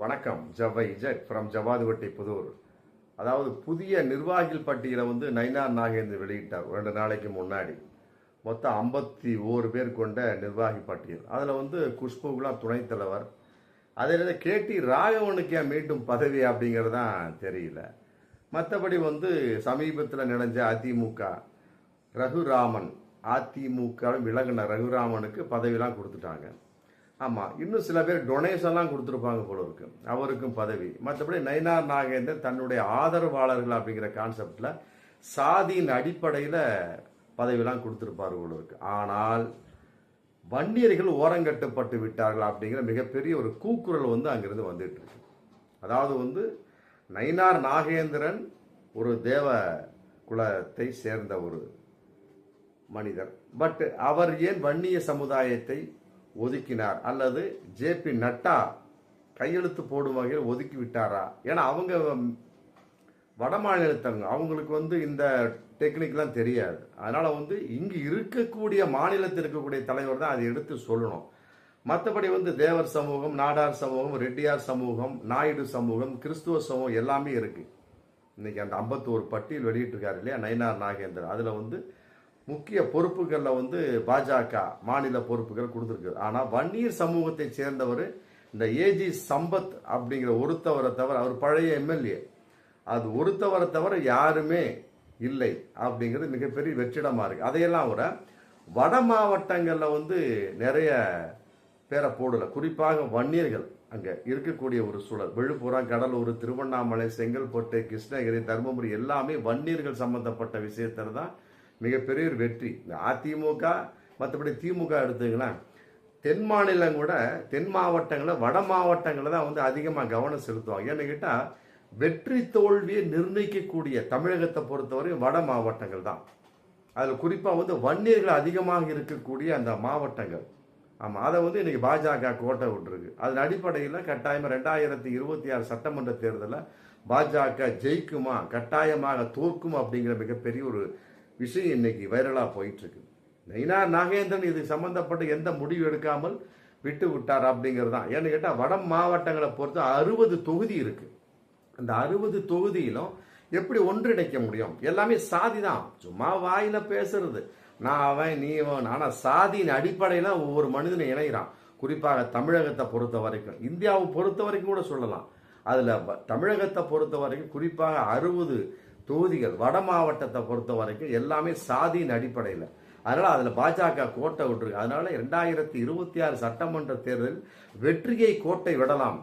வணக்கம். ஜவை jet from ஜவாதுவட்டை Pudur. அதாவது புதிய நிர்வாகிகள் பட்டியலை நயினார் நாகேந்திரன் வெளியிட்டார் 2 நாளைக்கு முன்னாடி. மொத்தம் 51 பேர் கொண்ட நிர்வாகி பட்டியல். அதில் குஷ்புகுலாம் துணைத் தலைவர். அதில் கேடி ராகவனுக்கு ஏன் மீண்டும் பதவி அப்படிங்கிறது தான் தெரியல. மற்றபடி சமீபத்தில் நினைஞ்ச அதிமுக ரகுராமன், அதிமுக விலகின ரகுராமனுக்கு பதவியெல்லாம் கொடுத்துட்டாங்க. ஆமாம், இன்னும் சில பேர் டொனேஷன்லாம் கொடுத்துருப்பாங்க போல இருக்கு, அவருக்கும் பதவி. மற்றபடி நயினார் நாகேந்திரன் தன்னுடைய ஆதரவாளர்கள் அப்படிங்கிற கான்செப்டில் சாதியின் அடிப்படையில் பதவியெல்லாம் கொடுத்துருப்பார் போல இருக்கு. ஆனால் வன்னியர்கள் ஓரங்கட்டப்பட்டு விட்டார்கள் அப்படிங்கிற மிகப்பெரிய ஒரு கூக்குரல் அங்கிருந்து வந்துட்டு இருக்கு. அதாவது நயினார் நாகேந்திரன் ஒரு தேவ குலத்தை சேர்ந்த ஒரு மனிதர். பட் அவர் ஏன் வன்னிய சமுதாயத்தை ஒதுக்கினார், அல்லது ஜே.பி. நட்டா கையெழுத்து போடும் வகையில் ஒதுக்கி விட்டாரா? ஏன்னா அவங்க வட மாநிலத்தவங்க, அவங்களுக்கு இந்த டெக்னிக்லாம் தெரியாது. அதனால இங்கு இருக்கக்கூடிய மாநிலத்தில் இருக்கக்கூடிய தலைவர் தான் அதை எடுத்து சொல்லணும். மற்றபடி தேவர் சமூகம், நாடார் சமூகம், ரெட்டியார் சமூகம், நாயுடு சமூகம், கிறிஸ்துவ சமூகம் எல்லாமே இருக்கு. இன்னைக்கு அந்த 51 பட்டியல் வெளியிட்டிருக்காரு இல்லையா நயினார் நாகேந்திரன். அதுல முக்கிய பொறுப்புகளில் பாஜக மாநில பொறுப்புகள் கொடுத்துருக்கு. ஆனால் வன்னியர் சமூகத்தை சேர்ந்தவர் இந்த ஏஜி சம்பத் அப்படிங்கிற ஒருத்தவரை தவிர, அவர் பழைய எம்எல்ஏ, அது ஒருத்தவரை தவிர யாருமே இல்லை அப்படிங்கிறது மிகப்பெரிய வெற்றிடமா இருக்கு. அதையெல்லாம் விட வட மாவட்டங்களில் நிறைய பேரை போடல. குறிப்பாக வன்னியர்கள் அங்கே இருக்கக்கூடிய ஒரு சூழல். விழுப்புரம், கடலூர், திருவண்ணாமலை, செங்கல்பட்டு, கிருஷ்ணகிரி, தருமபுரி எல்லாமே வன்னியர்கள் சம்பந்தப்பட்ட விஷயத்தில் தான் மிகப்பெரிய ஒரு வெற்றி. இந்த அதிமுக மற்றபடி திமுக எடுத்துக்கலாம், தென் மாநிலம் கூட தென் மாவட்டங்களில் வட மாவட்டங்களில் தான் அதிகமாக கவனம் செலுத்துவாங்க. ஏன்னு கேட்டால் வெற்றி தோல்வியை நிர்ணயிக்கக்கூடிய தமிழகத்தை பொறுத்தவரை வட மாவட்டங்கள் தான். அதில் குறிப்பாக வன்னியர்கள் அதிகமாக இருக்கக்கூடிய அந்த மாவட்டங்கள். ஆமாம், அதை இன்னைக்கு பாஜக கோட்டை விட்டுருக்கு. அதன் அடிப்படையில் கட்டாயமாக 2026 சட்டமன்ற தேர்தலில் பாஜக ஜெயிக்குமா, கட்டாயமாக தோற்கும் அப்படிங்கிற மிகப்பெரிய ஒரு விஷயம் இன்னைக்கு வைரலா போயிட்டு இருக்கு. நயினார் நாகேந்திரன் இது சம்பந்தப்பட்ட எந்த முடிவு எடுக்காமல் விட்டு விட்டார் அப்படிங்கிறது தான். ஏன்னு கேட்டால் வட மாவட்டங்களை பொறுத்து 60 தொகுதி இருக்கு. அந்த 60 தொகுதியிலும் எப்படி ஒன்றிணைக்க முடியும்? எல்லாமே சாதி தான், சும்மா வாயில பேசுறது, நான் அவன் நீ அவன். ஆனால் சாதியின் அடிப்படையில் ஒவ்வொரு மனிதனும் இணைகிறான். குறிப்பாக தமிழகத்தை பொறுத்த வரைக்கும், இந்தியாவை பொறுத்த வரைக்கும் கூட சொல்லலாம். அதில் தமிழகத்தை பொறுத்த வரைக்கும் குறிப்பாக 60 தொகுதிகள், வட மாவட்டத்தை பொறுத்த வரைக்கும் எல்லாமே சாதியின் அடிப்படையில். அதனால அதில் பாஜக கோட்டை விட்டுருக்கு. அதனால 2026 சட்டமன்ற தேர்தலில் வெற்றியை கோட்டை விடலாம்.